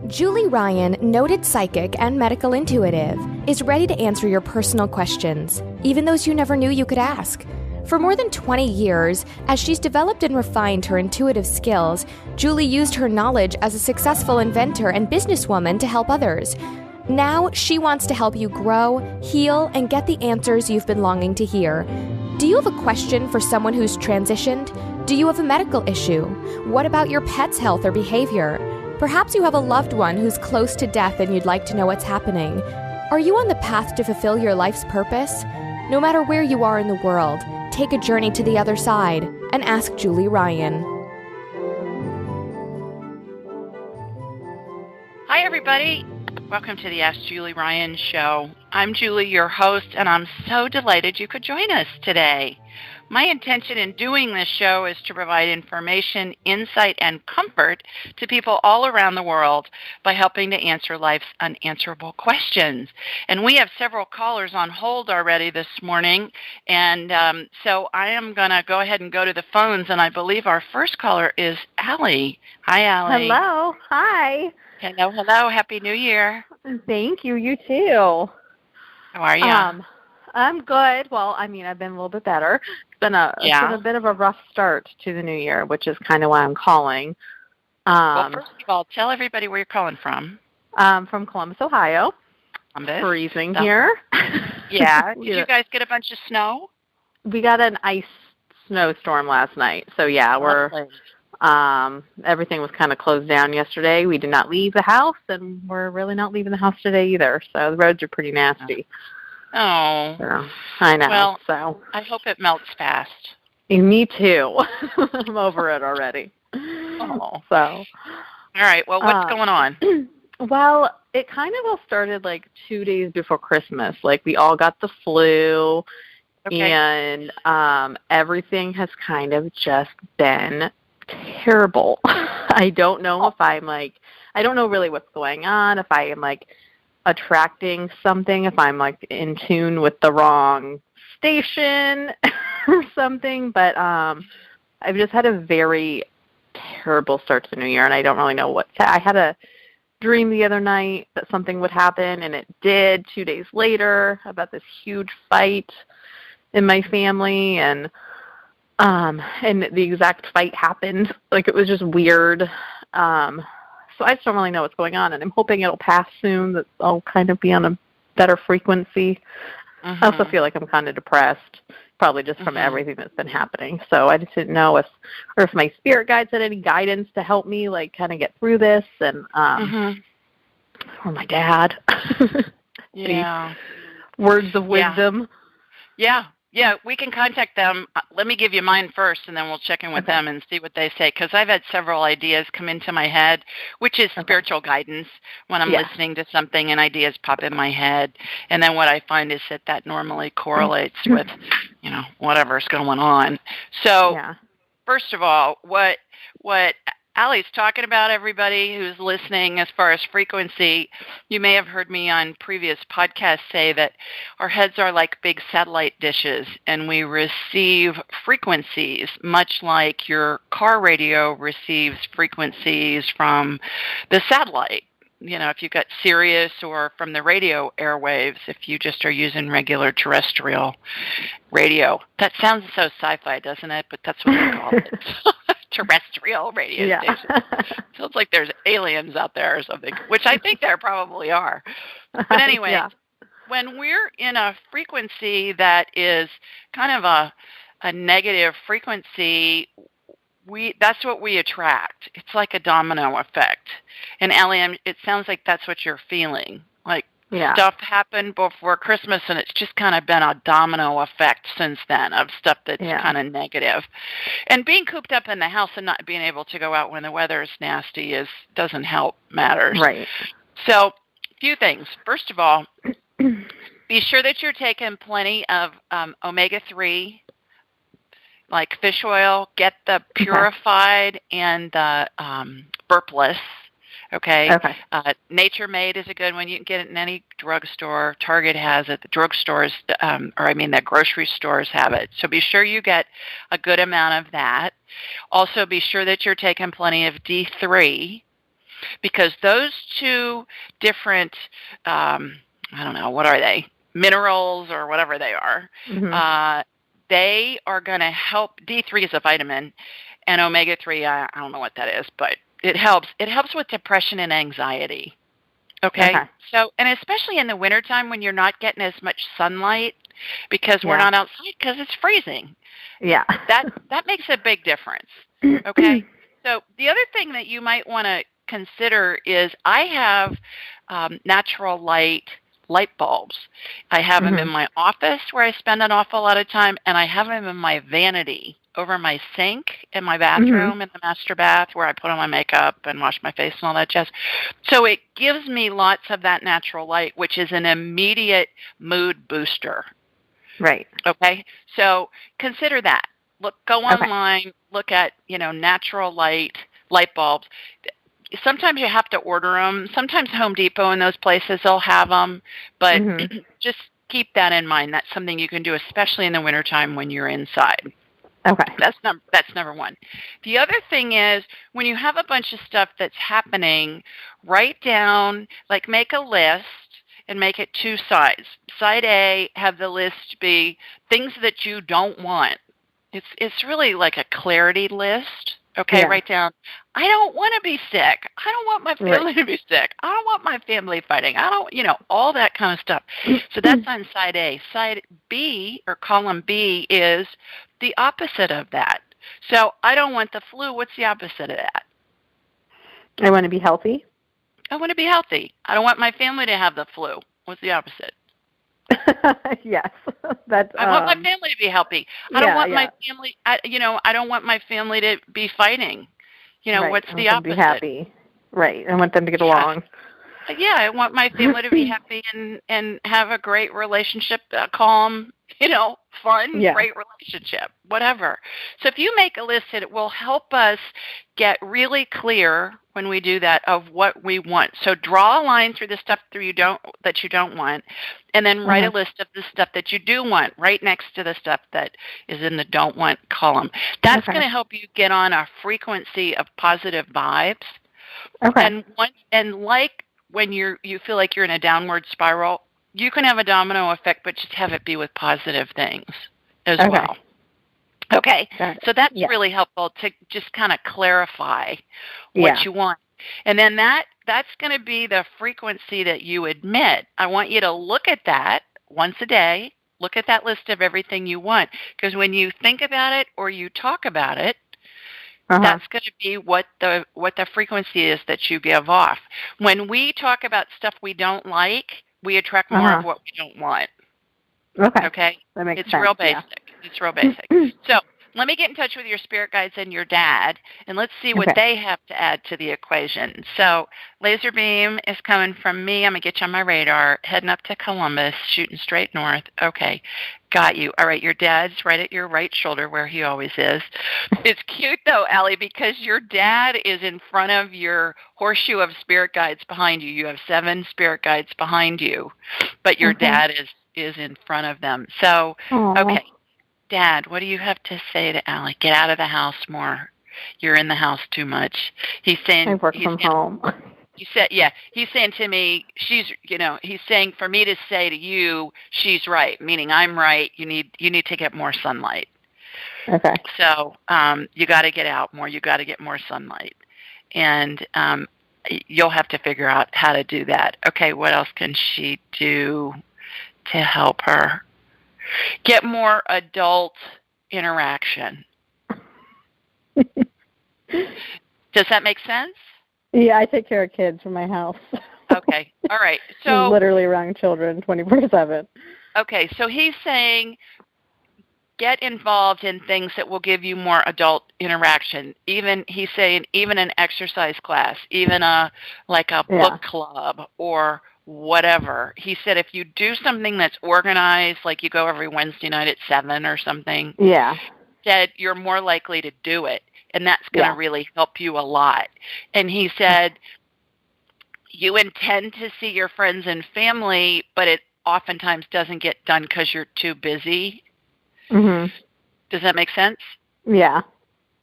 Julie Ryan, noted psychic and medical intuitive, is ready to answer your personal questions, even those you never knew you could ask. For more than 20 years, as she's developed and refined her intuitive skills, Julie used her knowledge as a successful inventor and businesswoman to help others. Now, she wants to help you grow, heal, and get the answers you've been longing to hear. Do you have a question for someone who's transitioned? Do you have a medical issue? What about your pet's health or behavior? Perhaps you have a loved one who's close to death and you'd like to know what's happening. Are you on the path to fulfill your life's purpose? No matter where you are in the world, take a journey to the other side and ask Julie Ryan. Hi, everybody. Welcome to the Ask Julie Ryan show. I'm Julie, your host, and I'm so delighted you could join us today. My intention in doing this show is to provide information, insight, and comfort to people all around the world by helping to answer life's unanswerable questions. And we have several callers on hold already this morning, and so I am going to go ahead and go to the phones, and I believe our first caller is Allie. Hi, Allie. Hello. Hi. Hello, hello. Happy New Year. Thank you. You too. How are you? I'm good. Well, I mean, I've been a little bit better. It's been a bit of a rough start to the new year, which is kind of why I'm calling. Well, first of all, tell everybody where you're calling from. From Columbus, Ohio. Columbus. Freezing here. Yeah. Did you guys get a bunch of snow? We got an ice snowstorm last night. So, yeah, everything was kind of closed down yesterday. We did not leave the house, and we're really not leaving the house today either. So the roads are pretty nasty. Oh. So, I know. Well, so I hope it melts fast. Me too. I'm over it already. Oh. So. All right. Well, what's going on? Well, it kind of all started like 2 days before Christmas. Like we all got the flu, and everything has kind of just been terrible. I don't know if I don't know really what's going on, if I am like attracting something, if I'm like in tune with the wrong station or something, but I've just had a very terrible start to the new year, and I don't really know I had a dream the other night that something would happen, and it did 2 days later about this huge fight in my family, and the exact fight happened. Like, it was just weird. So I just don't really know what's going on, and I'm hoping it'll pass soon, that I'll kind of be on a better frequency. I also feel like I'm kind of depressed, probably just from everything that's been happening. So I just didn't know if my spirit guides had any guidance to help me, like, kind of get through this, and or my dad. Yeah. Words of wisdom. Yeah, we can contact them. Let me give you mine first, and then we'll check in with them and see what they say, because I've had several ideas come into my head, which is spiritual guidance when I'm listening to something and ideas pop in my head. And then what I find is that normally correlates with, whatever's going on. So first of all, what Allie's talking about, everybody who's listening, as far as frequency, you may have heard me on previous podcasts say that our heads are like big satellite dishes, and we receive frequencies, much like your car radio receives frequencies from the satellite. If you got Sirius, or from the radio airwaves, if you just are using regular terrestrial radio. That sounds so sci-fi, doesn't it? But that's what we call it. Terrestrial radio station. Sounds like there's aliens out there or something, which I think there probably are. But anyway, when we're in a frequency that is kind of a negative frequency, that's what we attract. It's like a domino effect. And Allie, it sounds like that's what you're feeling. Like stuff happened before Christmas, and it's just kind of been a domino effect since then of stuff that's kind of negative. And being cooped up in the house and not being able to go out when the weather is nasty doesn't help matters. Right. So, a few things. First of all, be sure that you're taking plenty of omega-3, like fish oil. Get the purified and the burpless. Okay. Nature Made is a good one. You can get it in any drugstore. Target has it. The drugstores, the grocery stores have it. So be sure you get a good amount of that. Also, be sure that you're taking plenty of D3. because those two different, I don't know, what are they? Minerals or whatever they are. They are going to help. D3 is a vitamin, and omega-3, I don't know what that is, but it helps. It helps with depression and anxiety. Okay? So, and especially in the wintertime when you're not getting as much sunlight because we're not outside because it's freezing. Yeah. That makes a big difference. Okay? So the other thing that you might want to consider is I have natural light bulbs. I have them in my office where I spend an awful lot of time, and I have them in my vanity over my sink in my bathroom, in the master bath where I put on my makeup and wash my face and all that jazz. So it gives me lots of that natural light, which is an immediate mood booster. Right. Okay? So consider that. Go online, look at, natural light bulbs. Sometimes you have to order them. Sometimes Home Depot and those places, they'll have them. But just keep that in mind. That's something you can do, especially in the wintertime when you're inside. Okay. That's number one. The other thing is when you have a bunch of stuff that's happening, write down, make a list and make it 2 sides. Side A, have the list be things that you don't want. It's really like a clarity list. Okay, write down, I don't want to be sick. I don't want my family to be sick. I don't want my family fighting. I don't, all that kind of stuff. So that's on side A. Side B, or column B, is the opposite of that. So I don't want the flu. What's the opposite of that? I want to be healthy. I want to be healthy. I don't want my family to have the flu. What's the opposite? Yes, I want my family to be healthy. I don't want my family. I don't want my family to be fighting. What's the opposite? I want them to be happy. Right. I want them to get along. Yeah, I want my family to be happy and have a great relationship, calm, fun, great relationship, whatever. So if you make a list, it will help us get really clear when we do that of what we want. So draw a line through the stuff that you don't want, and then write a list of the stuff that you do want right next to the stuff that is in the don't want column. That's going to help you get on a frequency of positive vibes. Okay. And when you feel like you're in a downward spiral, you can have a domino effect, but just have it be with positive things as well. Okay, so that's really helpful to just kind of clarify what you want. And then that's going to be the frequency that you admit. I want you to look at that once a day. Look at that list of everything you want. Because when you think about it or you talk about it, that's going to be what the frequency is that you give off. When we talk about stuff we don't like, we attract more of what we don't want. Okay? That makes sense. It's real basic. It's real basic. So let me get in touch with your spirit guides and your dad, and let's see what they have to add to the equation. So laser beam is coming from me. I'm going to get you on my radar, heading up to Columbus, shooting straight north. Okay, got you. All right, your dad's right at your right shoulder where he always is. It's cute, though, Allie, because your dad is in front of your horseshoe of spirit guides behind you. You have 7 spirit guides behind you, but your dad is in front of them. So, okay. Dad, what do you have to say to Allie? Get out of the house more. You're in the house too much. He's saying I work from home. He said, he's saying to me, he's saying for me to say to you, she's right, meaning I'm right. You need to get more sunlight. Okay. So you got to get out more. You got to get more sunlight, and you'll have to figure out how to do that. Okay, what else can she do to help her? Get more adult interaction. Does that make sense? Yeah, I take care of kids from my house. Okay. All right. So literally around children 24/7. Okay. So he's saying get involved in things that will give you more adult interaction. He's saying even an exercise class, even a book club or whatever. He said if you do something that's organized, like you go every Wednesday night at 7 or something, said you're more likely to do it, and that's going to really help you a lot. And he said you intend to see your friends and family, but it oftentimes doesn't get done because you're too busy. Does that make sense? Yeah.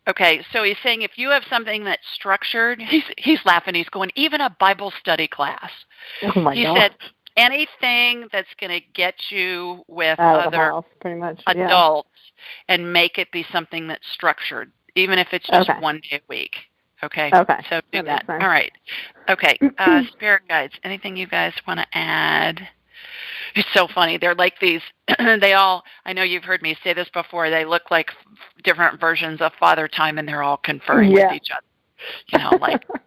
Okay, so he's saying if you have something that's structured, he's laughing. He's going, even a Bible study class. Oh my God. He said anything that's going to get you with out of the other house, pretty much. adults and make it be something that's structured, even if it's just one day a week. Okay. Okay. So do that. All right. Okay. Spirit guides. Anything you guys want to add? It's so funny. They're like these. I know you've heard me say this before. They look like different versions of Father Time, and they're all conferring with each other. You know,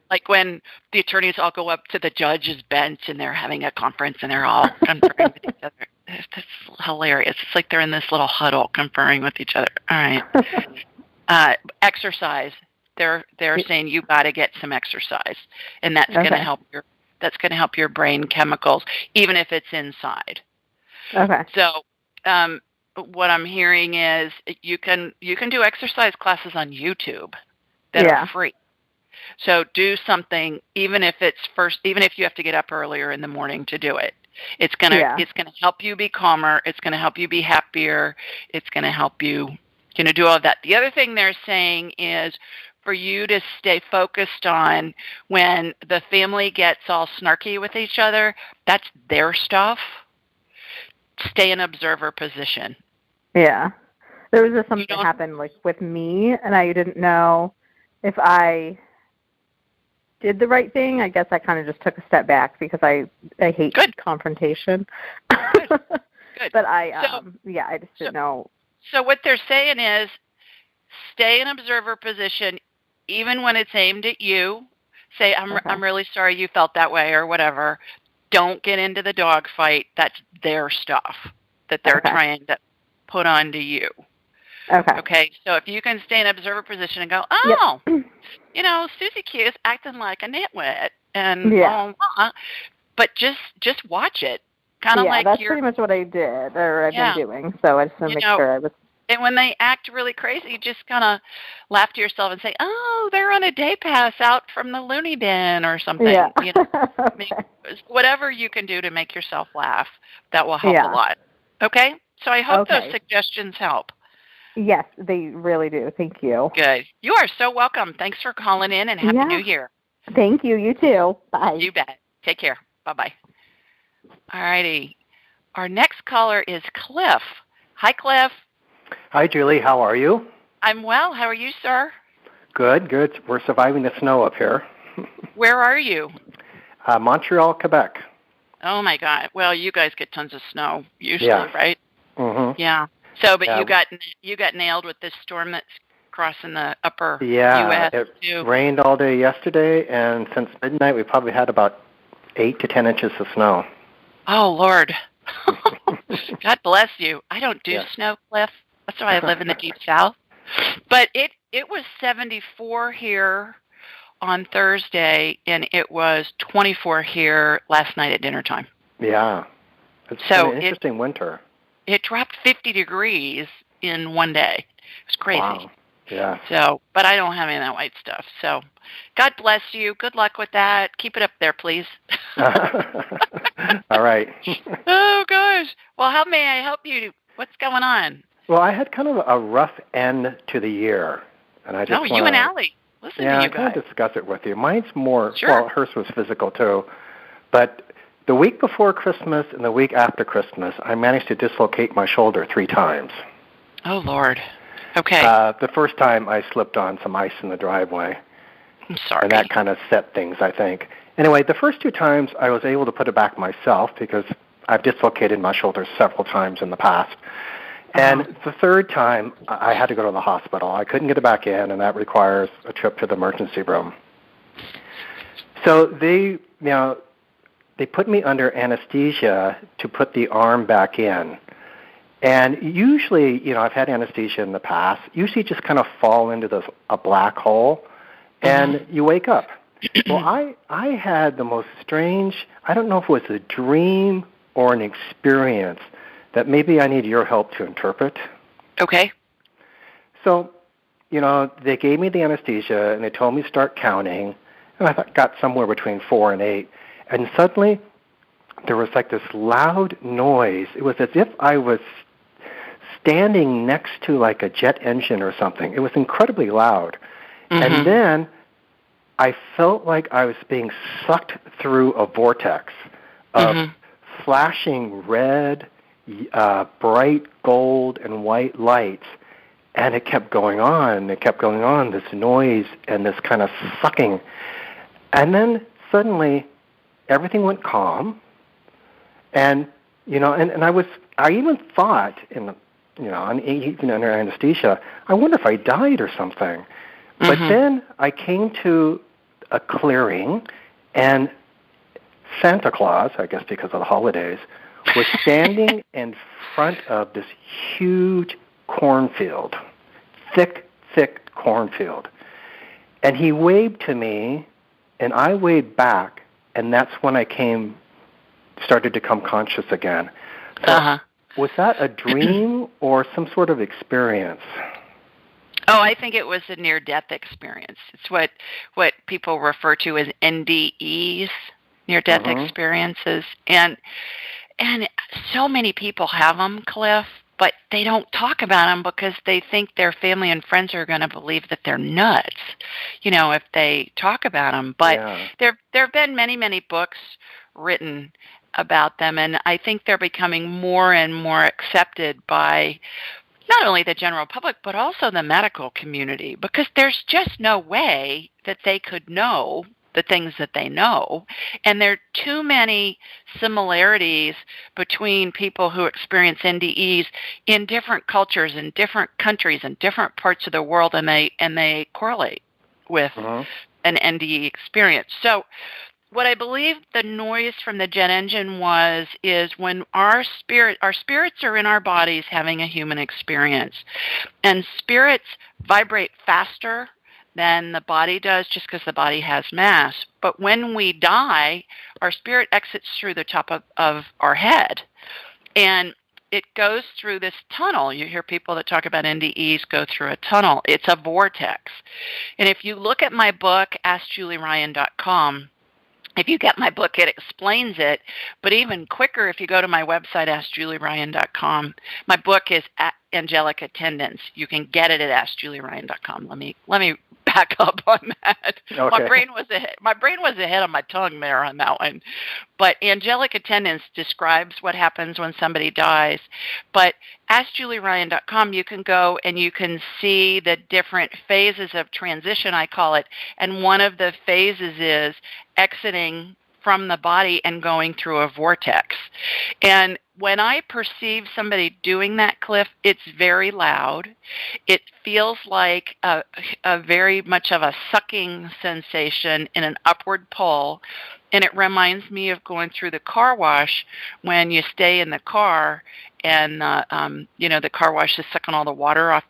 like when the attorneys all go up to the judge's bench and they're having a conference and they're all conferring with each other. It's hilarious. It's like they're in this little huddle conferring with each other. All right. Exercise. They're saying you got to get some exercise, and that's going to help your brain chemicals, even if it's inside. Okay. So, what I'm hearing is you can do exercise classes on YouTube that are free. So do something, even if you have to get up earlier in the morning to do it. It's gonna help you be calmer. It's gonna help you be happier. It's gonna help you do all of that. The other thing they're saying is for you to stay focused on when the family gets all snarky with each other. That's their stuff. Stay in observer position. Yeah. There was just something that happened like with me, and I didn't know if I did the right thing. I guess I kind of just took a step back because I hate confrontation. Good. But I just didn't know. So what they're saying is stay in observer position even when it's aimed at you. Say, I'm really sorry you felt that way or whatever. Don't get into the dog fight. That's their stuff that they're trying to put onto you. Okay. So if you can stay in observer position and go, Susie Q is acting like a nitwit, and but just watch it. Kind of like that's pretty much what I did, or I've been doing. So I just want to make sure I was. And when they act really crazy, you just kind of laugh to yourself and say, "Oh, they're on a day pass out from the loony bin or something." Yeah. Whatever you can do to make yourself laugh, that will help a lot. Okay. So I hope those suggestions help. Yes, they really do. Thank you. Good. You are so welcome. Thanks for calling in, and Happy New Year. Thank you. You too. Bye. You bet. Take care. Bye-bye. All righty. Our next caller is Cliff. Hi, Cliff. Hi, Julie. How are you? I'm well. How are you, sir? Good. We're surviving the snow up here. Where are you? Montreal, Quebec. Oh, my God. Well, you guys get tons of snow usually, right? Mm-hmm. Yeah. So, but you got nailed with this storm that's crossing the upper U.S. It rained all day yesterday, and since midnight we've probably had about 8 to 10 inches of snow. Oh, Lord. God bless you. I don't do snow, Cliff. That's why I live in the deep south. But it was 74 here on Thursday, and it was 24 here last night at dinner time. Yeah. It's been an interesting winter. It dropped 50 degrees in one day. It was crazy. Wow. Yeah. So, but I don't have any of that white stuff. So, God bless you. Good luck with that. Keep it up there, please. All right. Oh, gosh. Well, how may I help you? What's going on? Well, I had kind of a rough end to the year. And I just you and Allie. Listen to you guys. Yeah, I kind of discuss it with you. Mine's more, sure. Well, hers was physical too. But the week before Christmas and the week after Christmas, I managed to dislocate my shoulder 3 times. Oh, Lord. Okay. The first time I slipped on some ice in the driveway. I'm sorry. And that kind of set things, I think. Anyway, the first 2 times I was able to put it back myself because I've dislocated my shoulder several times in the past. And the third time, I had to go to the hospital. I couldn't get it back in, and that requires a trip to the emergency room. So they put me under anesthesia to put the arm back in. And usually, I've had anesthesia in the past. Usually just kind of fall into a black hole, and you wake up. Well, I had the most strange, I don't know if it was a dream or an experience that maybe I need your help to interpret. Okay. So, they gave me the anesthesia, and they told me to start counting, and I got somewhere between 4 and 8. And suddenly, there was like this loud noise. It was as if I was standing next to like a jet engine or something. It was incredibly loud. And then I felt like I was being sucked through a vortex of flashing red, bright gold and white lights, and it kept going on, this noise and this kind of sucking. And then suddenly everything went calm, and I even thought under anesthesia, I wonder if I died or something. But then I came to a clearing, and Santa Claus, I guess because of the holidays, was standing in front of this huge cornfield, thick cornfield. And he waved to me, and I waved back, and that's when I started to come conscious again. So was that a dream or some sort of experience? Oh, I think it was a near-death experience. It's what people refer to as NDEs, near-death experiences. And so many people have them, Cliff, but they don't talk about them because they think their family and friends are going to believe that they're nuts, if they talk about them. But there have been many, many books written about them, and I think they're becoming more and more accepted by not only the general public, but also the medical community, because there's just no way that they could know the things that they know. And there are too many similarities between people who experience NDEs in different cultures, in different countries, in different parts of the world, and they correlate with an NDE experience. So what I believe the noise from the jet engine is when our spirits are in our bodies having a human experience. And spirits vibrate faster than the body does just because the body has mass. But when we die, our spirit exits through the top of our head. And it goes through this tunnel. You hear people that talk about NDEs go through a tunnel. It's a vortex. And if you look at my book, AskJulieRyan.com, if you get my book, it explains it. But even quicker, if you go to my website, AskJulieRyan.com, my book is Angelic Attendants. You can get it at AskJulieRyan.com. Let me back up on that. Okay. My brain was ahead of my tongue there on that one. But Angelic Attendants describes what happens when somebody dies. But AskJulieRyan.com, you can go and you can see the different phases of transition, I call it. And one of the phases is exiting from the body and going through a vortex. And when I perceive somebody doing that, Cliff, it's very loud. It feels like a very much of a sucking sensation in an upward pull. And it reminds me of going through the car wash when you stay in the car and the car wash is sucking all the water off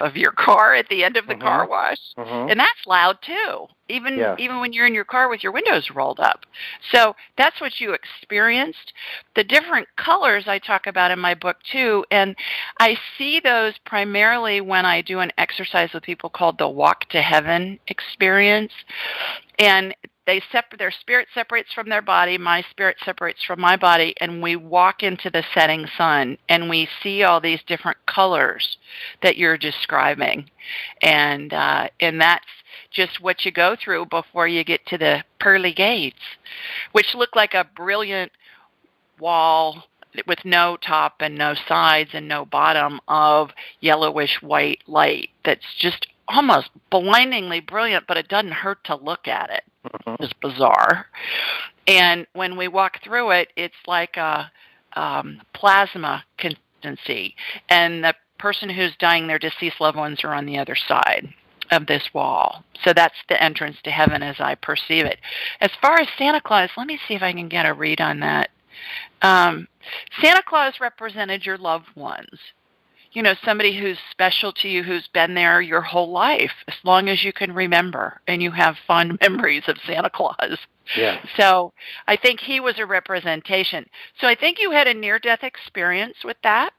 of your car at the end of the car wash. And that's loud too, even when you're in your car with your windows rolled up. So that's what you experienced. The different colors I talk about in my book too, and I see those primarily when I do an exercise with people called the Walk to Heaven experience. And their spirit separates from their body, my spirit separates from my body, and we walk into the setting sun, and we see all these different colors that you're describing. And that's just what you go through before you get to the pearly gates, which look like a brilliant wall with no top and no sides and no bottom of yellowish white light that's just almost blindingly brilliant, but it doesn't hurt to look at it. It's bizarre. And when we walk through it, it's like a plasma consistency. And the person who's dying, their deceased loved ones are on the other side of this wall. So that's the entrance to heaven as I perceive it. As far as Santa Claus, let me see if I can get a read on that. Santa Claus represented your loved ones. Somebody who's special to you, who's been there your whole life, as long as you can remember, and you have fond memories of Santa Claus. Yeah. So I think he was a representation. So I think you had a near-death experience with that.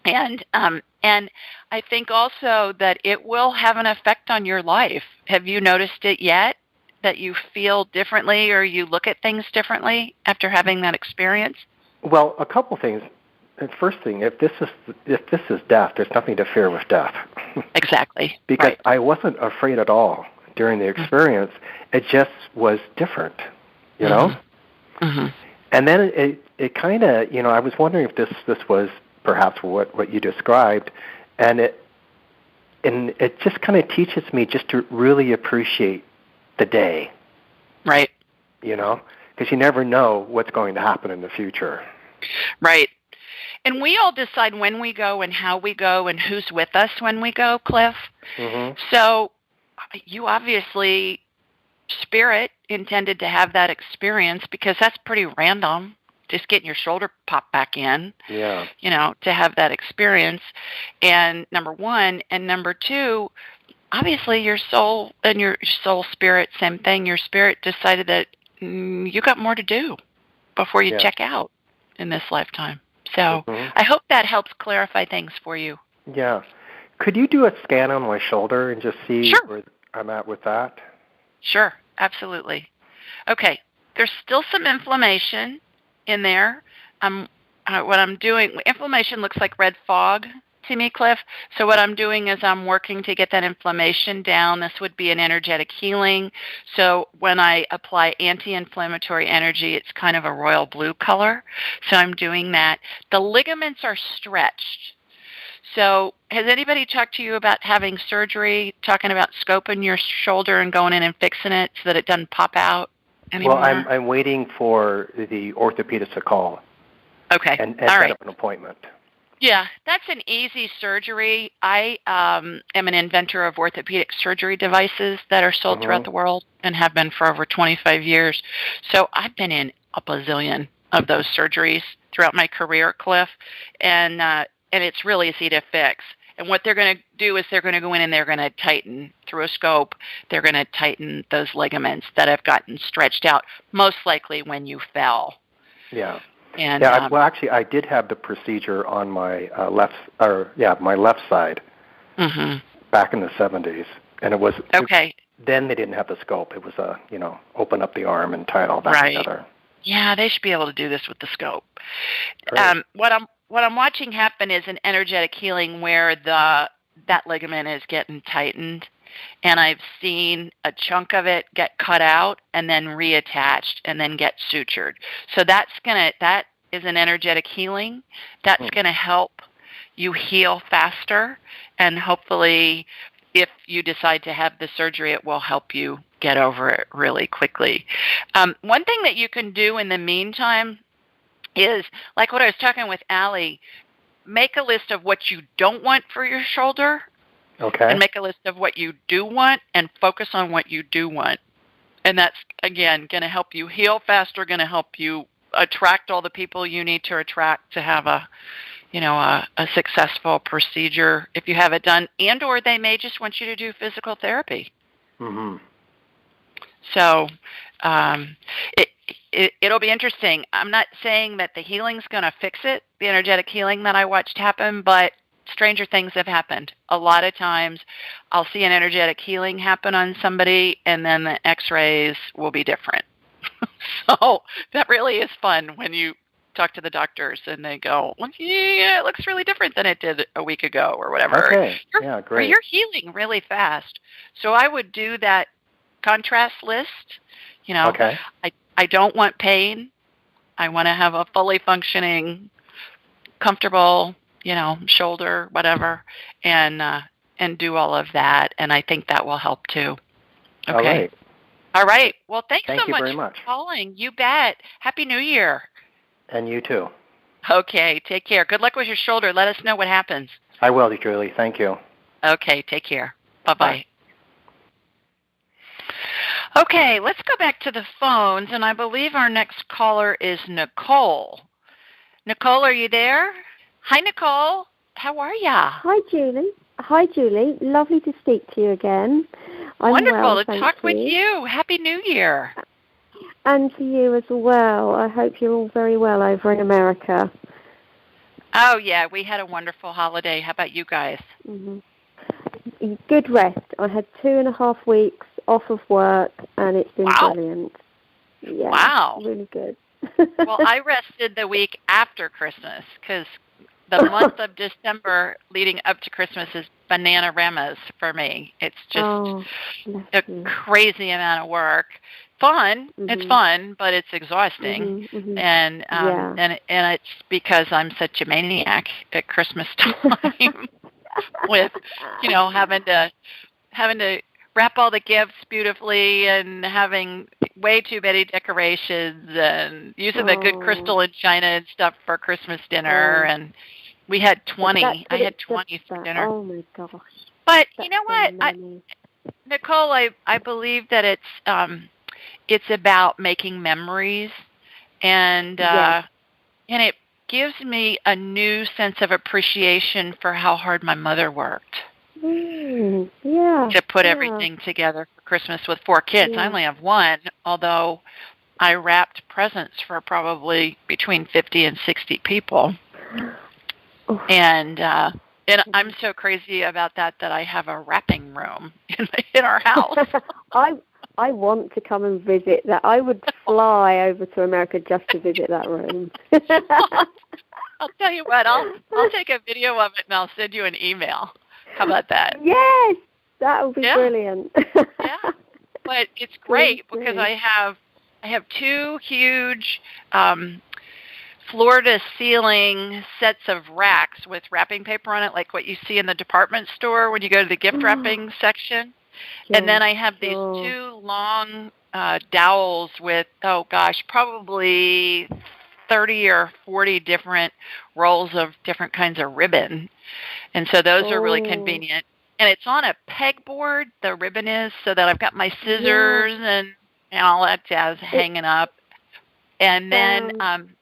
And I think also that it will have an effect on your life. Have you noticed it yet, that you feel differently or you look at things differently after having that experience? Well, a couple things first thing, if this is death, there's nothing to fear with death. Exactly. Because I wasn't afraid at all during the experience. It just was different, you know? Mm-hmm. And then it kind of, I was wondering if this was perhaps what you described, and it just kind of teaches me just to really appreciate the day. Right. Because you never know what's going to happen in the future. Right. And we all decide when we go and how we go and who's with us when we go, Cliff. Mm-hmm. So you obviously, Spirit intended to have that experience because that's pretty random, just getting your shoulder popped back in, to have that experience. And number one. And number two, obviously your soul and your soul spirit, same thing, your spirit decided that you got more to do before you check out in this lifetime. So I hope that helps clarify things for you. Yeah. Could you do a scan on my shoulder and just see where I'm at with that? Sure, absolutely. Okay, there's still some inflammation in there. What I'm doing, inflammation looks like red fog to me, Cliff. So what I'm doing is I'm working to get that inflammation down. This would be an energetic healing. So when I apply anti-inflammatory energy, it's kind of a royal blue color. So I'm doing that. The ligaments are stretched. So has anybody talked to you about having surgery, talking about scoping your shoulder and going in and fixing it so that it doesn't pop out anymore? Well, I'm waiting for the orthopedist to call. Okay. And set up an appointment. Yeah, that's an easy surgery. I am an inventor of orthopedic surgery devices that are sold throughout the world and have been for over 25 years. So I've been in a bazillion of those surgeries throughout my career, Cliff, and it's really easy to fix. And what they're going to do is they're going to go in and they're going to tighten through a scope. They're going to tighten those ligaments that have gotten stretched out, most likely when you fell. Yeah. And, well, actually, I did have the procedure on my my left side back in the 70s, and it was then they didn't have the scope. It was open up the arm and tie it all back together. Yeah, they should be able to do this with the scope. What I'm watching happen is an energetic healing where that ligament is getting tightened, and I've seen a chunk of it get cut out and then reattached and then get sutured. So that is an energetic healing. That's going to help you heal faster, and hopefully if you decide to have the surgery, it will help you get over it really quickly. One thing that you can do in the meantime is, like what I was talking with Allie, make a list of what you don't want for your shoulder. Okay. And make a list of what you do want and focus on what you do want. And that's, again, going to help you heal faster, going to help you attract all the people you need to attract to have a successful procedure if you have it done, and or they may just want you to do physical therapy. Mm-hmm. So it'll be interesting. I'm not saying that the healing's going to fix it, the energetic healing that I watched happen, but stranger things have happened. A lot of times I'll see an energetic healing happen on somebody, and then the x-rays will be different. So that really is fun when you talk to the doctors and they go, well, yeah, it looks really different than it did a week ago or whatever. Okay. Yeah, great. You're healing really fast. So I would do that contrast list. Okay. I don't want pain. I want to have a fully functioning, comfortable, shoulder, whatever, and do all of that. And I think that will help too. Okay. All right. Well, thanks so much for calling. You bet. Happy New Year. And you too. Okay. Take care. Good luck with your shoulder. Let us know what happens. I will, Julie. Thank you. Okay. Take care. Bye-bye. Okay. Let's go back to the phones, and I believe our next caller is Nicole. Nicole, are you there? Hi, Nicole. How are ya? Hi, Julie. Lovely to speak to you again. I'm wonderful well, to talk with you. Happy New Year. And to you as well. I hope you're all very well over in America. Oh, yeah. We had a wonderful holiday. How about you guys? Mm-hmm. Good rest. I had 2.5 weeks off of work, and it's been brilliant. Yeah, wow. Really good. Well, I rested the week after Christmas because the month of December leading up to Christmas is banana-ramas for me. It's just a crazy amount of work. Fun. It's fun, but it's exhausting. And it's because I'm such a maniac at Christmas time with, having to wrap all the gifts beautifully and having way too many decorations and using the good crystal and china and stuff for Christmas dinner. And we had 20. I had 20 for dinner. Oh, my gosh. But you know what? Nicole, I believe that it's about making memories, and it gives me a new sense of appreciation for how hard my mother worked. To put everything together for Christmas with 4 kids. I only have 1, although I wrapped presents for probably between 50 and 60 people. And I'm so crazy about that I have a wrapping room in our house. I want to come and visit that. I would fly over to America just to visit that room. I'll tell you what, I'll take a video of it and I'll send you an email. How about that? Yes, that would be brilliant. But it's great because I have 2 huge floor-to-ceiling sets of racks with wrapping paper on it, like what you see in the department store when you go to the gift wrapping section. And then I have these 2 long dowels with, probably 30 or 40 different rolls of different kinds of ribbon. And so those are really convenient. And it's on a pegboard, the ribbon is, so that I've got my scissors and all that jazz hanging up. And then I'm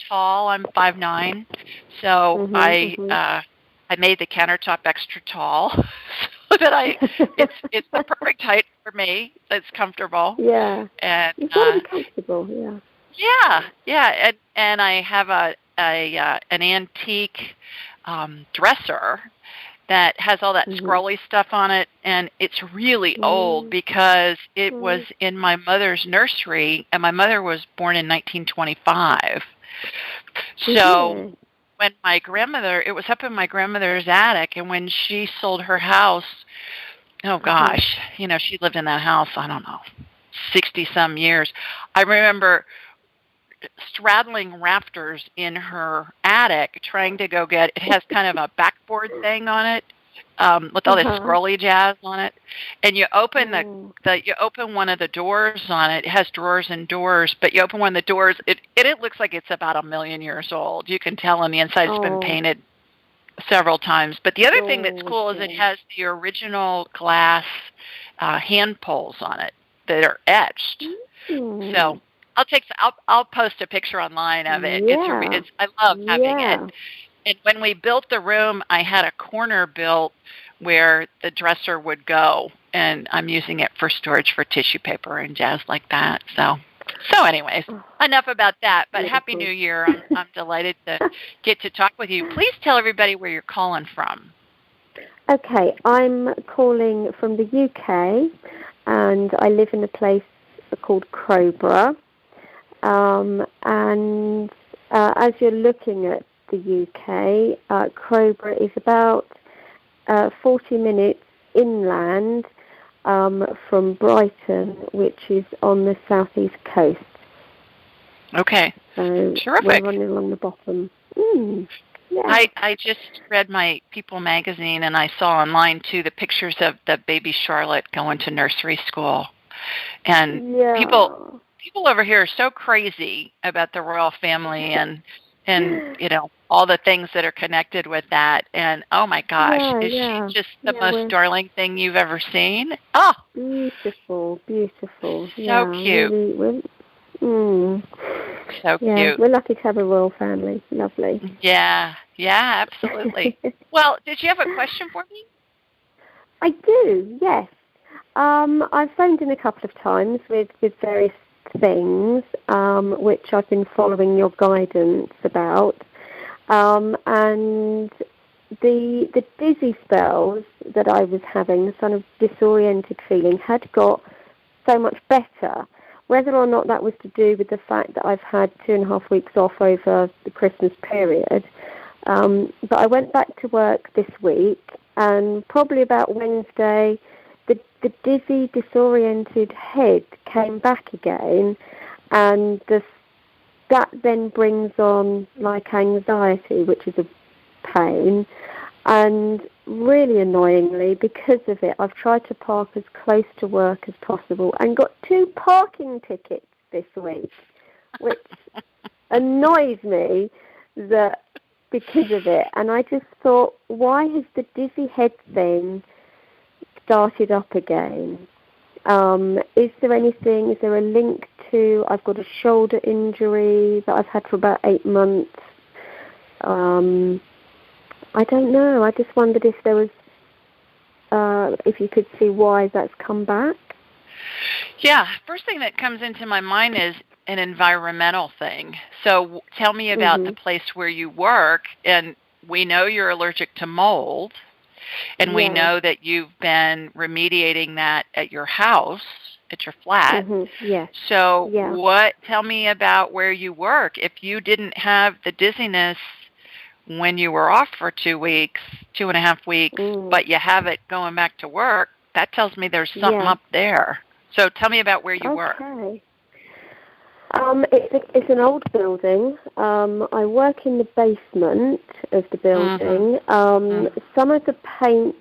tall, I'm 5'9", so I made the countertop extra tall so that it's the perfect height for me. It's comfortable. Yeah. And it's very comfortable, and I have an antique dresser that has all that scrolly stuff on it, and it's really old because it was in my mother's nursery, and my mother was born in 1925. So when my grandmother, it was up in my grandmother's attic, and when she sold her house, she lived in that house, I don't know, 60-some years. I remember straddling rafters in her attic trying to go get, it has kind of a backboard thing on it with all this scrolly jazz on it, and you open you open one of the doors on it. It has drawers and doors, but you open one of the doors, it looks like it's about 1 million years old. You can tell on the inside it's been painted several times. But the other thing that's cool is it has the original glass hand poles on it that are etched. So I'll post a picture online of it. I love having it. And when we built the room, I had a corner built where the dresser would go, and I'm using it for storage for tissue paper and jazz like that. So anyways, enough about that. But Happy New Year. I'm delighted to get to talk with you. Please tell everybody where you're calling from. Okay, I'm calling from the UK, and I live in a place called Crowborough. As you're looking at the UK, Crowborough is about 40 minutes inland from Brighton, which is on the southeast coast. Okay. So terrific. We're running along the bottom. I just read my People magazine, and I saw online, too, the pictures of the baby Charlotte going to nursery school. And people over here are so crazy about the royal family and all the things that are connected with that. And oh my gosh, is she just the most darling thing you've ever seen? Oh, beautiful. So cute. Really, so cute. We're lucky to have a royal family. Lovely. Yeah, absolutely. Well, did you have a question for me? I do. Yes. I've phoned in a couple of times with various things which I've been following your guidance about, and the dizzy spells that I was having, the sort of disoriented feeling, had got so much better. whether or not that was to do with the fact that I've had 2.5 weeks off over the Christmas period. But I went back to work this week, and probably about Wednesday, the dizzy, disoriented head came back again, and that then brings on like anxiety, which is a pain. And really annoyingly, because of it, I've tried to park as close to work as possible and got 2 parking tickets this week, which annoys me because of it. And I just thought, why has the dizzy head thing started up again? Is there a link to, I've got a shoulder injury that I've had for about 8 months. I don't know. I just wondered if there was, if you could see why that's come back. Yeah. First thing that comes into my mind is an environmental thing. So tell me about the place where you work. And we know you're allergic to mold. And we know that you've been remediating that at your house, at your flat. Yes. So tell me about where you work. If you didn't have the dizziness when you were off for 2 weeks, 2.5 weeks, but you have it going back to work, that tells me there's something up there. So tell me about where you work. It's an old building. I work in the basement of the building. Some of the paint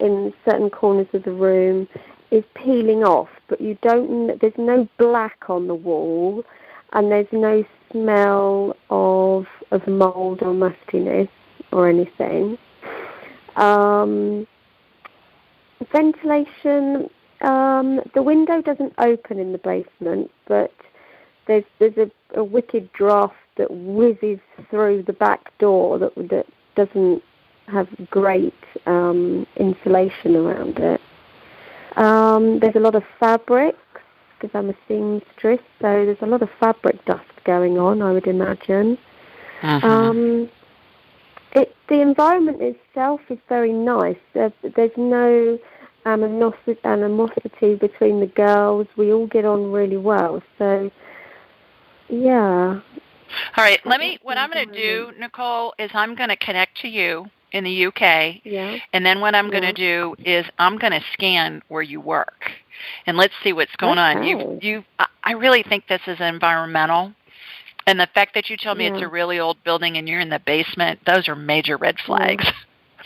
in certain corners of the room is peeling off, but there's no black on the wall, and there's no smell of mold or mustiness or anything. Ventilation, the window doesn't open in the basement, but there's a wicked draft that whizzes through the back door that doesn't have great insulation around it. There's a lot of fabrics, because I'm a seamstress, so there's a lot of fabric dust going on, I would imagine. The environment itself is very nice. There's no animosity between the girls. We all get on really well. So, yeah. All right. What I'm going to do, Nicole, is I'm going to connect to you in the UK. Yeah. And then what I'm going to do is I'm going to scan where you work. And let's see what's going on. I really think this is environmental. And the fact that you tell me it's a really old building and you're in the basement, those are major red flags.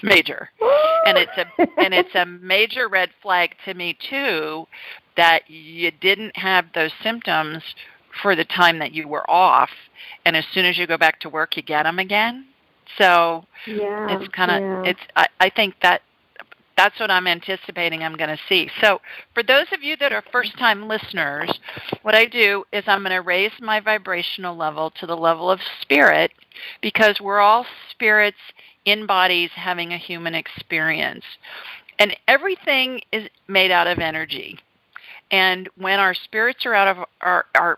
Major. And it's a major red flag to me too that you didn't have those symptoms for the time that you were off, and as soon as you go back to work you get them again. So it's kind of I think that's what I'm anticipating I'm going to see. So for those of you that are first-time listeners, what I do is I'm going to raise my vibrational level to the level of spirit, because we're all spirits in bodies having a human experience. And everything is made out of energy. And when our spirits are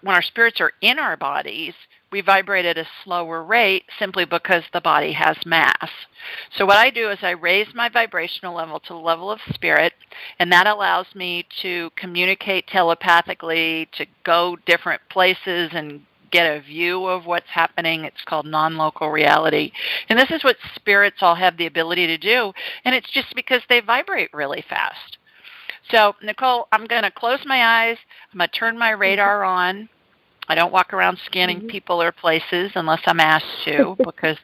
when our spirits are in our bodies, we vibrate at a slower rate simply because the body has mass. So what I do is I raise my vibrational level to the level of spirit, and that allows me to communicate telepathically, to go different places and get a view of what's happening. It's called non-local reality. And this is what spirits all have the ability to do, and it's just because they vibrate really fast. So, Nicole, I'm going to close my eyes. I'm going to turn my radar on. I don't walk around scanning people or places unless I'm asked to, because,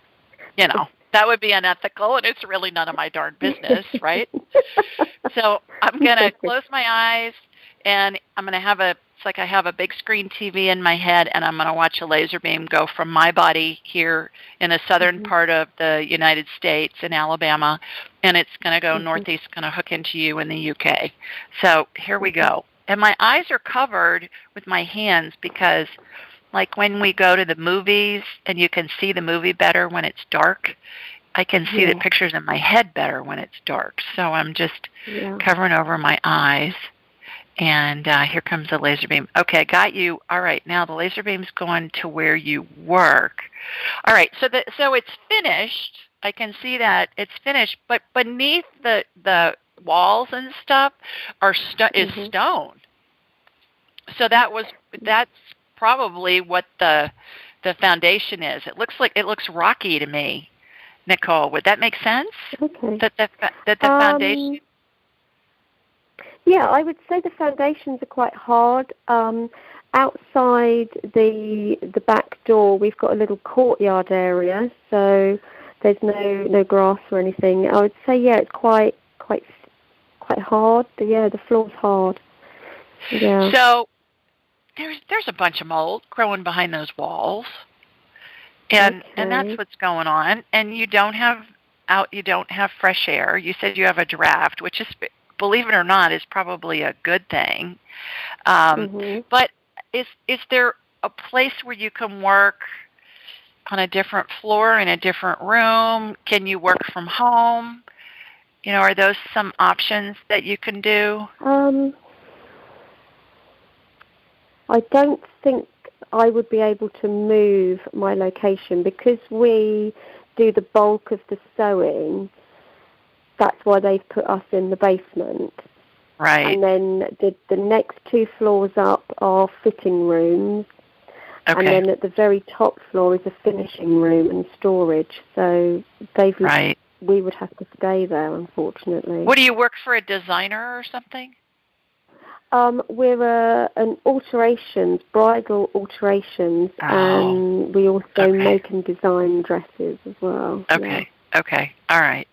that would be unethical, and it's really none of my darn business, right? So I'm going to close my eyes, and I'm going to have it's like I have a big screen TV in my head, and I'm going to watch a laser beam go from my body here in the southern part of the United States in Alabama, and it's going to go northeast, going to hook into you in the UK. So here we go. And my eyes are covered with my hands because, like when we go to the movies and you can see the movie better when it's dark, I can see the pictures in my head better when it's dark. So I'm just covering over my eyes. And here comes the laser beam. Okay, got you. All right, now the laser beam's going to where you work. All right, so it's finished. I can see that it's finished, but beneath the walls and stuff is stone. so that's probably what the foundation is. It looks rocky to me, Nicole. Would that make sense? Okay. That the foundation. Yeah, I would say the foundations are quite hard. Outside the back door, we've got a little courtyard area, so there's no grass or anything. I would say, yeah, it's quite hard. Yeah, the floor's hard. Yeah. So there's a bunch of mold growing behind those walls, and that's what's going on. And you don't have fresh air. You said you have a draft, which is, believe it or not, is probably a good thing. But is there a place where you can work on a different floor in a different room? Can you work from home? Are those some options that you can do? I don't think I would be able to move my location because we do the bulk of the sewing. That's why they've put us in the basement. Right. And then the next 2 floors up are fitting rooms. Okay. And then at the very top floor is a finishing room and storage. So we would have to stay there, unfortunately. What, do you work for a designer or something? We're an bridal alterations, and we also make and design dresses as well. Okay. Yeah. Okay. All right.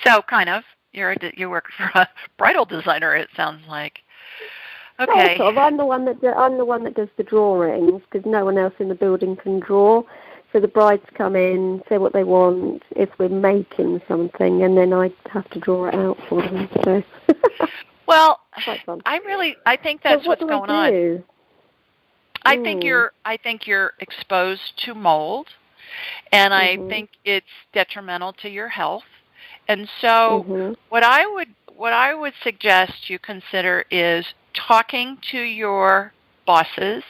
So kind of, you work for a bridal designer, it sounds like. Okay. Sort of. I'm the one that does the drawings because no one else in the building can draw. So the brides come in, say what they want, if we're making something, and then I have to draw it out for them. So. Well, I think that's what's going on. I think you're exposed to mold, and I think it's detrimental to your health. And so what I would suggest you consider is talking to your bosses,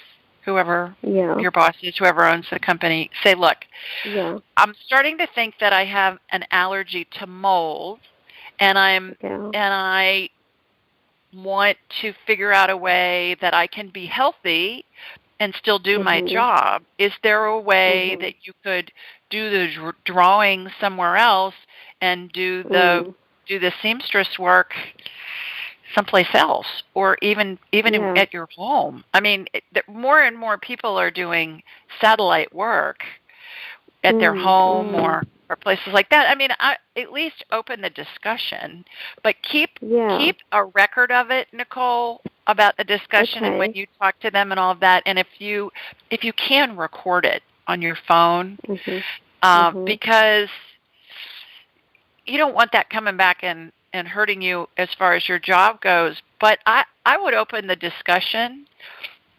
whoever your boss is, whoever owns the company. Say, look, I'm starting to think that I have an allergy to mold, and I want to figure out a way that I can be healthy and still do my job. Is there a way that you could do the drawing somewhere else and do the seamstress work someplace else, or even at your home? I mean, more and more people are doing satellite work at their home or places like that. I mean, at least open the discussion, but keep a record of it, Nicole, about the discussion and when you talk to them and all of that. And if you can, record it on your phone, because you don't want that coming back and hurting you as far as your job goes. But I would open the discussion,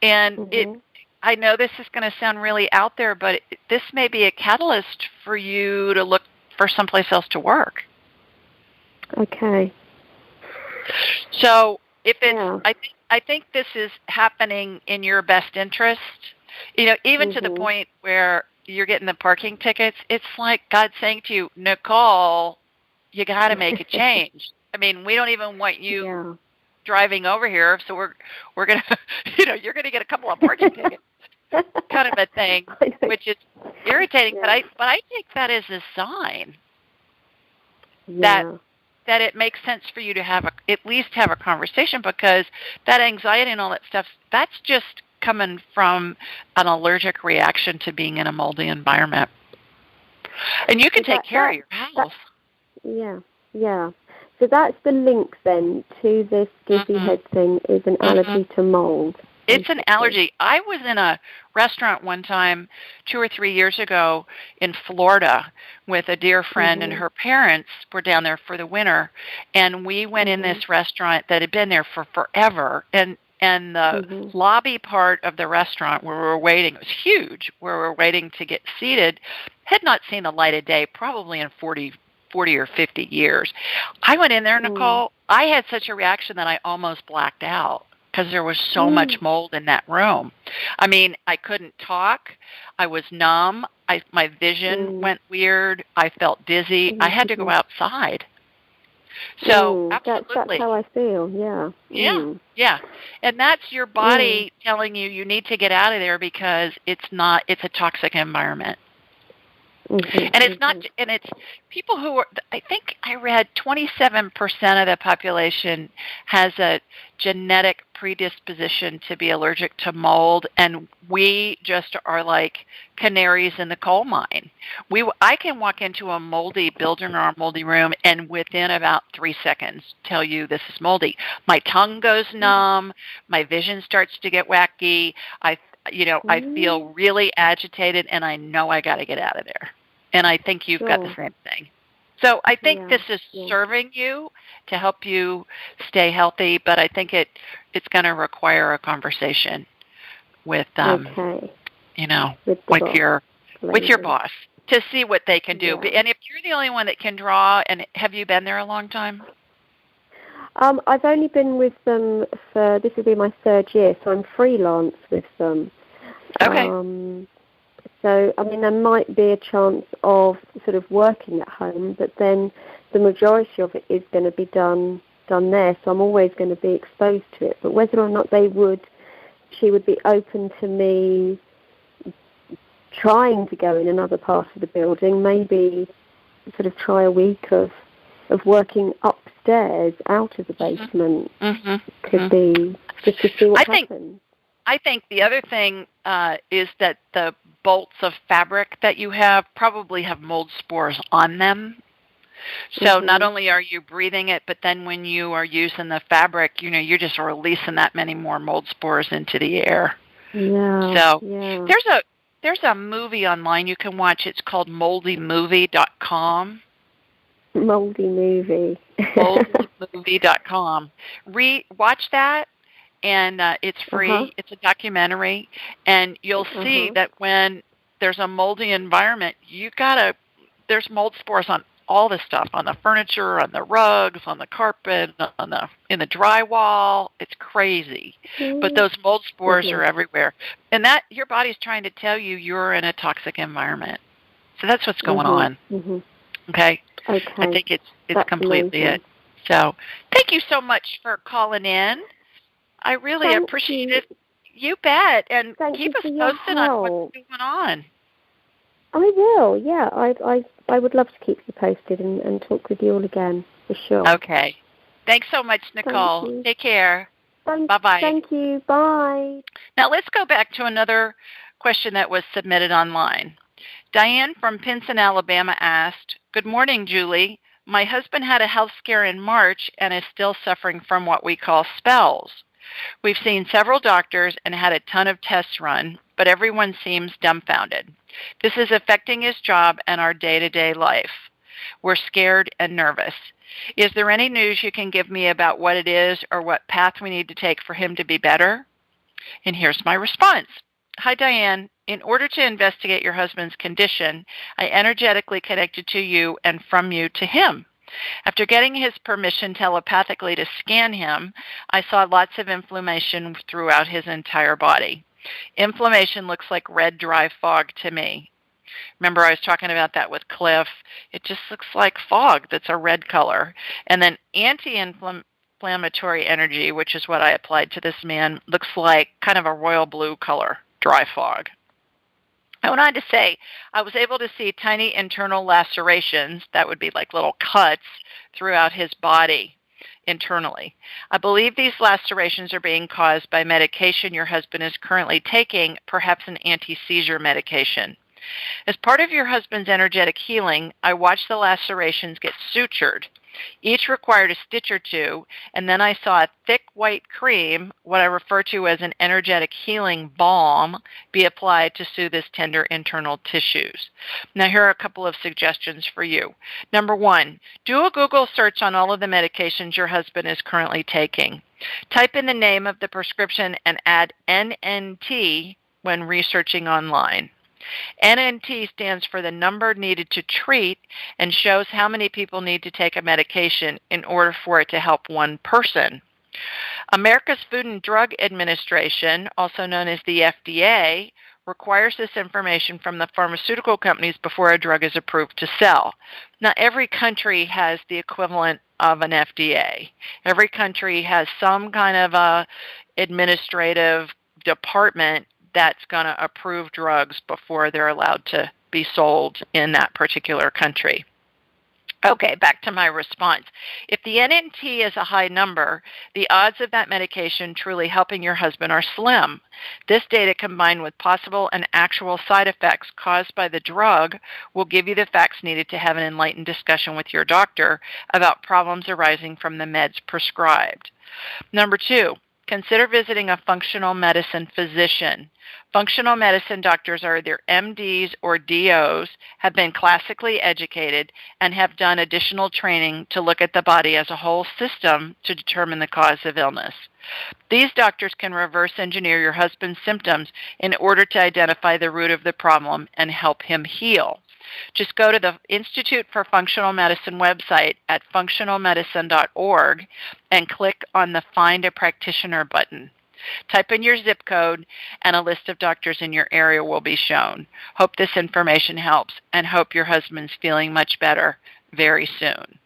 and I know this is going to sound really out there, but this may be a catalyst for you to look for someplace else to work. Okay. So if it's, I think this is happening in your best interest. Even to the point where you're getting the parking tickets. It's like God saying to you, Nicole, you got to make a change. I mean, we don't even want you driving over here, so we're gonna, you're gonna get a couple of parking tickets, kind of a thing, which is irritating. But I take that as a sign that it makes sense for you to at least have a conversation, because that anxiety and all that stuff, that's just coming from an allergic reaction to being in a moldy environment. And you can take care of your health. So that's the link then to this dizzy head thing, is an allergy to mold. It's an allergy. I was in a restaurant one time 2 or 3 years ago in Florida with a dear friend, and her parents were down there for the winter. And we went in this restaurant that had been there for forever. And the lobby part of the restaurant where we were waiting, it was huge, where we were waiting to get seated, had not seen the light of day probably in 40 or 50 years. I went in there, Nicole, I had such a reaction that I almost blacked out because there was so much mold in that room. I mean, I couldn't talk. I was numb. My vision went weird. I felt dizzy. I had to go outside. So absolutely. That's how I feel, yeah. Yeah. And that's your body telling you need to get out of there because it's a toxic environment. Mm-hmm. And it's not, and it's people who are, I think I read 27% of the population has a genetic predisposition to be allergic to mold, and we just are like canaries in the coal mine. I can walk into a moldy building or a moldy room and within about 3 seconds tell you this is moldy. My tongue goes numb, my vision starts to get wacky, I feel really agitated, and I know I got to get out of there. And I think you've got the same thing. So I think this is serving you to help you stay healthy, but I think it's going to require a conversation with with your boss to see what they can do. Yeah. And if you're the only one that can draw, and have you been there a long time? I've only been with them this will be my 3rd year, so I'm freelance with them. Okay. So, I mean, there might be a chance of sort of working at home, but then the majority of it is going to be done there, so I'm always going to be exposed to it. But whether or not she would be open to me trying to go in another part of the building, maybe sort of try a week of working upstairs out of the basement could be just to see what happens. I think the other thing is that the bolts of fabric that you have probably have mold spores on them. So not only are you breathing it, but then when you are using the fabric, you're just releasing that many more mold spores into the air. Yeah. So there's a movie online you can watch. It's called moldymovie.com. Moldy movie. moldymovie.com. Watch that. And it's free. It's a documentary, and you'll see that when there's a moldy environment, there's mold spores on all the stuff, on the furniture, on the rugs, on the carpet, in the drywall. It's crazy, but those mold spores are everywhere, and that your body's trying to tell you you're in a toxic environment. So that's what's going on. Okay. I think it's completely it. So thank you so much for calling in. I really appreciate it. You bet. And keep us posted on what's going on. I will, yeah. I would love to keep you posted and talk with you all again, for sure. Okay. Thanks so much, Nicole. Take care. Bye-bye. Thank you. Bye. Now let's go back to another question that was submitted online. Diane from Pinson, Alabama asked, "Good morning, Julie. My husband had a health scare in March and is still suffering from what we call spells. We've seen several doctors and had a ton of tests run, but everyone seems dumbfounded. This is affecting his job and our day-to-day life. We're scared and nervous. Is there any news you can give me about what it is or what path we need to take for him to be better?" And here's my response. Hi, Diane. In order to investigate your husband's condition, I energetically connected to you and from you to him. After getting his permission telepathically to scan him, I saw lots of inflammation throughout his entire body. Inflammation looks like red, dry fog to me. Remember, I was talking about that with Cliff. It just looks like fog that's a red color. And then anti-inflammatory energy, which is what I applied to this man, looks like kind of a royal blue color, dry fog. I went on to say I was able to see tiny internal lacerations, that would be like little cuts, throughout his body internally. I believe these lacerations are being caused by medication your husband is currently taking, perhaps an anti-seizure medication. As part of your husband's energetic healing, I watched the lacerations get sutured. Each required a stitch or two, and then I saw a thick white cream, what I refer to as an energetic healing balm, be applied to soothe his tender internal tissues. Now, here are a couple of suggestions for you. Number one, do a Google search on all of the medications your husband is currently taking. Type in the name of the prescription and add NNT when researching online. NNT stands for the number needed to treat and shows how many people need to take a medication in order for it to help one person. America's Food and Drug Administration, also known as the FDA, requires this information from the pharmaceutical companies before a drug is approved to sell. Now, every country has the equivalent of an FDA. Every country has some kind of a administrative department that's going to approve drugs before they're allowed to be sold in that particular country. Okay, back to my response. If the NNT is a high number, the odds of that medication truly helping your husband are slim. This data, combined with possible and actual side effects caused by the drug, will give you the facts needed to have an enlightened discussion with your doctor about problems arising from the meds prescribed. Number 2, consider visiting a functional medicine physician. Functional medicine doctors are either MDs or DOs, have been classically educated, and have done additional training to look at the body as a whole system to determine the cause of illness. These doctors can reverse engineer your husband's symptoms in order to identify the root of the problem and help him heal. Just go to the Institute for Functional Medicine website at functionalmedicine.org and click on the Find a Practitioner button. Type in your zip code and a list of doctors in your area will be shown. Hope this information helps and hope your husband's feeling much better very soon.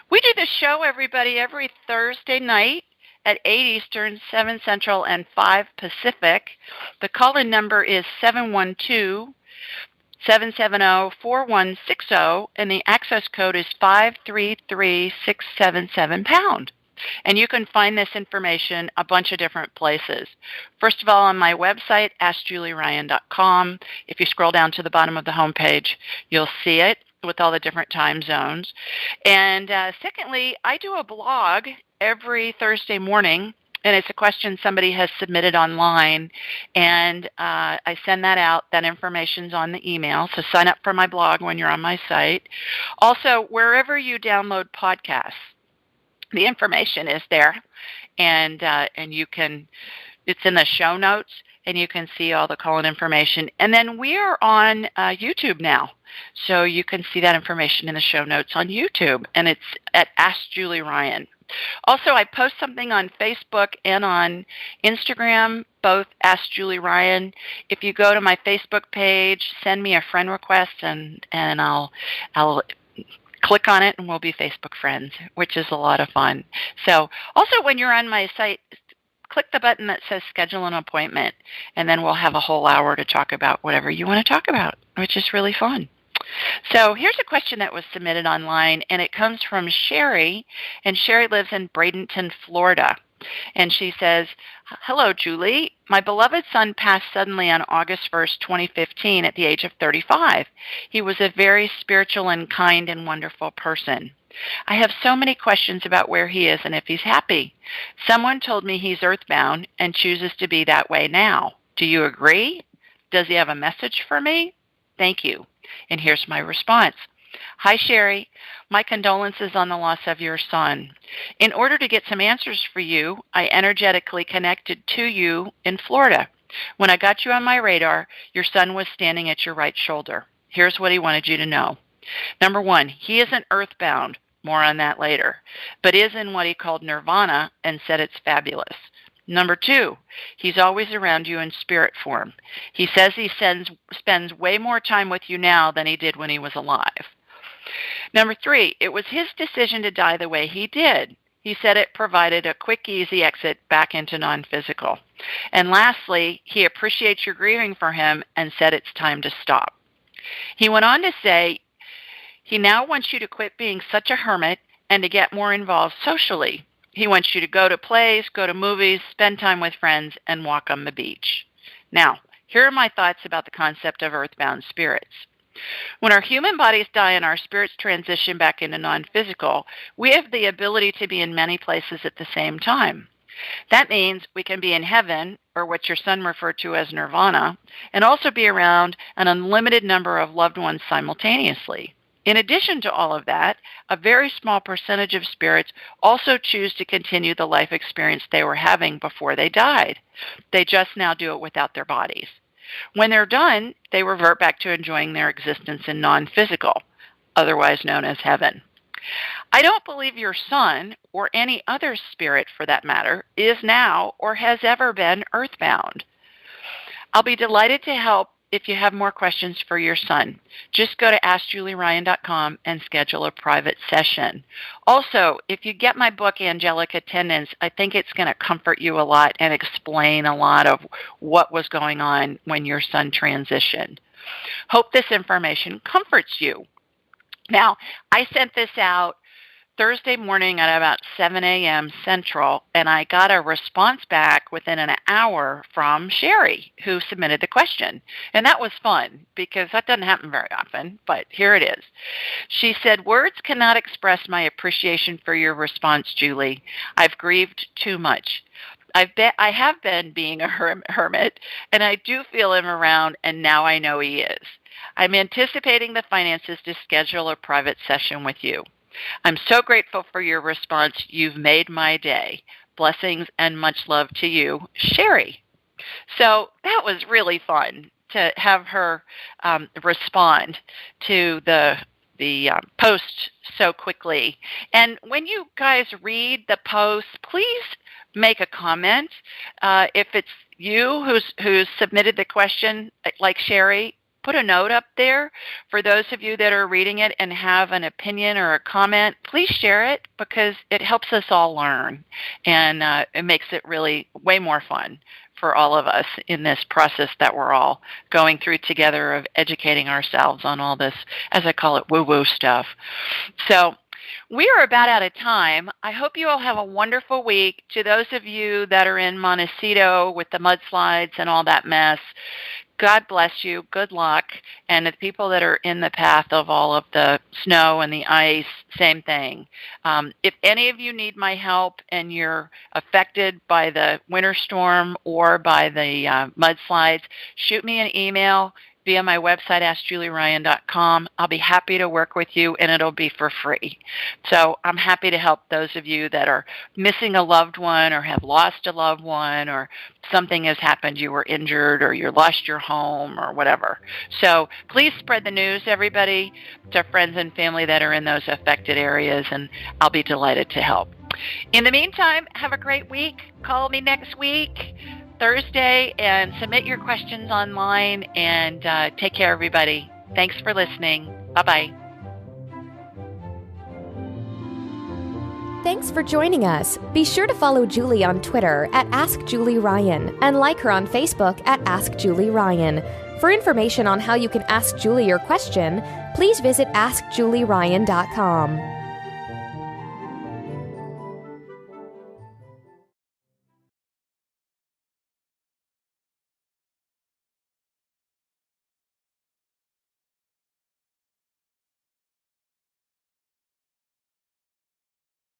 We do this show, everybody, every Thursday night at 8 Eastern, 7 Central, and 5 Pacific. The call-in number is 712-770-4160, and the access code is 533677#. And you can find this information a bunch of different places. First of all, on my website, AskJulieRyan.com. If you scroll down to the bottom of the homepage, you'll see it with all the different time zones. And secondly, I do a blog every Thursday morning, and it's a question somebody has submitted online, and I send that out. That information's on the email, so sign up for my blog when you're on my site. Also, wherever you download podcasts, the information is there, and you can, it's in the show notes, and you can see all the call-in information. And then we are on YouTube now, so you can see that information in the show notes on YouTube, and it's at Ask Julie Ryan. Also, I post something on Facebook and on Instagram, both Ask Julie Ryan. If you go to my Facebook page, send me a friend request, and I'll click on it, and we'll be Facebook friends, which is a lot of fun. So also, when you're on my site, click the button that says schedule an appointment, and then we'll have a whole hour to talk about whatever you want to talk about, which is really fun. So here's a question that was submitted online, and it comes from Sherry, and Sherry lives in Bradenton, Florida. And she says, "Hello, Julie. My beloved son passed suddenly on August 1st, 2015 at the age of 35. He was a very spiritual and kind and wonderful person. I have so many questions about where he is and if he's happy. Someone told me he's earthbound and chooses to be that way now. Do you agree? Does he have a message for me? Thank you." And here's my response. "Hi, Sherry. My condolences on the loss of your son. In order to get some answers for you, I energetically connected to you in Florida. When I got you on my radar, your son was standing at your right shoulder. Here's what he wanted you to know. Number 1, he isn't earthbound, more on that later, but is in what he called nirvana and said it's fabulous. Number 2, he's always around you in spirit form. He says he spends way more time with you now than he did when he was alive. Number 3, it was his decision to die the way he did. He said it provided a quick, easy exit back into non-physical. And lastly, he appreciates your grieving for him and said it's time to stop. He went on to say he now wants you to quit being such a hermit and to get more involved socially. He wants you to go to plays, go to movies, spend time with friends, and walk on the beach. Now, here are my thoughts about the concept of earthbound spirits. When our human bodies die and our spirits transition back into non-physical, we have the ability to be in many places at the same time. That means we can be in heaven, or what your son referred to as nirvana, and also be around an unlimited number of loved ones simultaneously. In addition to all of that, a very small percentage of spirits also choose to continue the life experience they were having before they died. They just now do it without their bodies. When they're done, they revert back to enjoying their existence in non-physical, otherwise known as heaven. I don't believe your son, or any other spirit for that matter, is now or has ever been earthbound. I'll be delighted to help if you have more questions for your son. Just go to AskJulieRyan.com and schedule a private session. Also, if you get my book, Angelic Attendance, I think it's going to comfort you a lot and explain a lot of what was going on when your son transitioned. Hope this information comforts you. Now, I sent this out Thursday morning at about 7 a.m. Central, and I got a response back within an hour from Sherry, who submitted the question. And that was fun because that doesn't happen very often, but here it is. She said, "Words cannot express my appreciation for your response, Julie. I've grieved too much. I have been being a hermit, and I do feel him around, and now I know he is. I'm anticipating the finances to schedule a private session with you. I'm so grateful for your response. You've made my day. Blessings and much love to you, Sherry." So that was really fun to have her respond to the post so quickly. And when you guys read the post, please make a comment. If it's you who's submitted the question, like Sherry, put a note up there. For those of you that are reading it and have an opinion or a comment, please share it because it helps us all learn, and it makes it really way more fun for all of us in this process that we're all going through together of educating ourselves on all this, as I call it, woo-woo stuff. So we are about out of time. I hope you all have a wonderful week. To those of you that are in Montecito with the mudslides and all that mess, God bless you. Good luck. And the people that are in the path of all of the snow and the ice, same thing. If any of you need my help and you're affected by the winter storm or by the mudslides, shoot me an email via my website, AskJulieRyan.com. I'll be happy to work with you, and it'll be for free. So I'm happy to help those of you that are missing a loved one or have lost a loved one or something has happened, you were injured or you lost your home or whatever. So please spread the news, everybody, to friends and family that are in those affected areas, and I'll be delighted to help. In the meantime, have a great week. Call me next week, Thursday, and submit your questions online, and take care, everybody. Thanks for listening. Bye-bye. Thanks for joining us. Be sure to follow Julie on Twitter at AskJulieRyan and like her on Facebook at AskJulieRyan. For information on how you can ask Julie your question, please visit AskJulieRyan.com.